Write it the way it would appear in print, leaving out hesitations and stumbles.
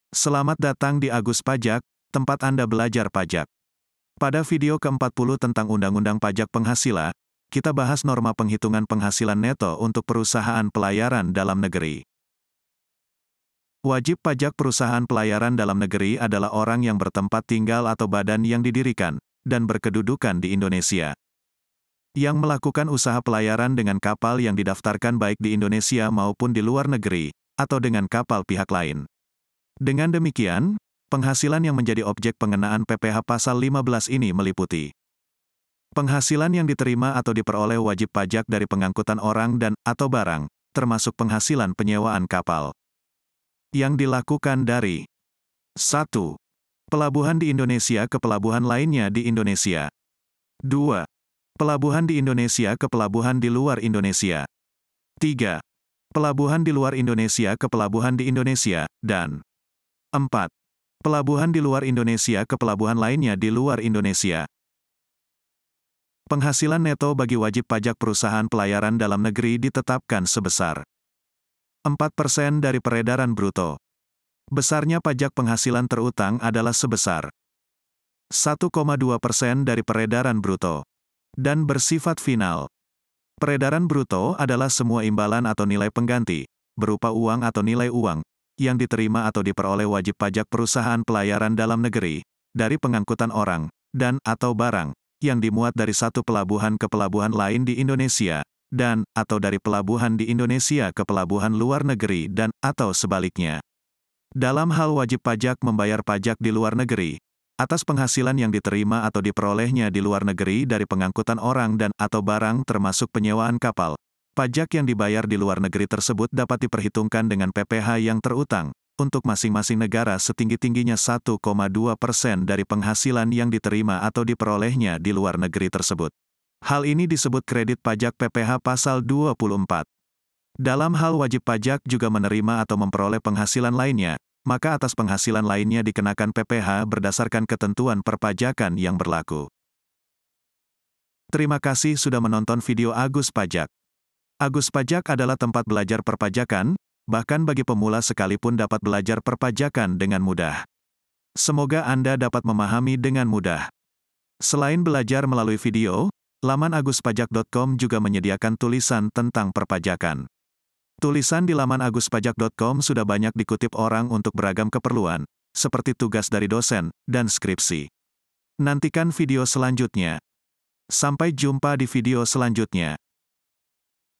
Selamat datang di Agus Pajak, tempat Anda belajar pajak. Pada video ke-40 tentang Undang-Undang Pajak Penghasilan, kita bahas norma penghitungan penghasilan neto untuk perusahaan pelayaran dalam negeri. Wajib pajak perusahaan pelayaran dalam negeri adalah orang yang bertempat tinggal atau badan yang didirikan dan berkedudukan di Indonesia, yang melakukan usaha pelayaran dengan kapal yang didaftarkan baik di Indonesia maupun di luar negeri, atau dengan kapal pihak lain. Dengan demikian, penghasilan yang menjadi objek pengenaan PPh Pasal 15 ini meliputi penghasilan yang diterima atau diperoleh wajib pajak dari pengangkutan orang dan/atau barang, termasuk penghasilan penyewaan kapal, yang dilakukan dari 1. Pelabuhan di Indonesia ke pelabuhan lainnya di Indonesia. 2. Pelabuhan di Indonesia ke pelabuhan di luar Indonesia. 3. Pelabuhan di luar Indonesia ke pelabuhan di Indonesia, dan 4. Pelabuhan di luar Indonesia ke pelabuhan lainnya di luar Indonesia. Penghasilan neto bagi wajib pajak perusahaan pelayaran dalam negeri ditetapkan sebesar 4% dari peredaran bruto. Besarnya pajak penghasilan terutang adalah sebesar 1,2% dari peredaran bruto, dan bersifat final. Peredaran bruto adalah semua imbalan atau nilai pengganti, berupa uang atau nilai uang, yang diterima atau diperoleh wajib pajak perusahaan pelayaran dalam negeri, dari pengangkutan orang, dan/atau barang, yang dimuat dari satu pelabuhan ke pelabuhan lain di Indonesia, dan/atau dari pelabuhan di Indonesia ke pelabuhan luar negeri dan/atau sebaliknya. Dalam hal wajib pajak membayar pajak di luar negeri, atas penghasilan yang diterima atau diperolehnya di luar negeri dari pengangkutan orang dan/atau barang termasuk penyewaan kapal, pajak yang dibayar di luar negeri tersebut dapat diperhitungkan dengan PPh yang terutang, untuk masing-masing negara setinggi-tingginya 1,2% dari penghasilan yang diterima atau diperolehnya di luar negeri tersebut. Hal ini disebut kredit pajak PPh Pasal 24. Dalam hal wajib pajak juga menerima atau memperoleh penghasilan lainnya, maka atas penghasilan lainnya dikenakan PPh berdasarkan ketentuan perpajakan yang berlaku. Terima kasih sudah menonton video Agus Pajak. Agus Pajak adalah tempat belajar perpajakan, bahkan bagi pemula sekalipun dapat belajar perpajakan dengan mudah. Semoga Anda dapat memahami dengan mudah. Selain belajar melalui video, laman aguspajak.com juga menyediakan tulisan tentang perpajakan. Tulisan di laman aguspajak.com sudah banyak dikutip orang untuk beragam keperluan, seperti tugas dari dosen dan skripsi. Nantikan video selanjutnya. Sampai jumpa di video selanjutnya.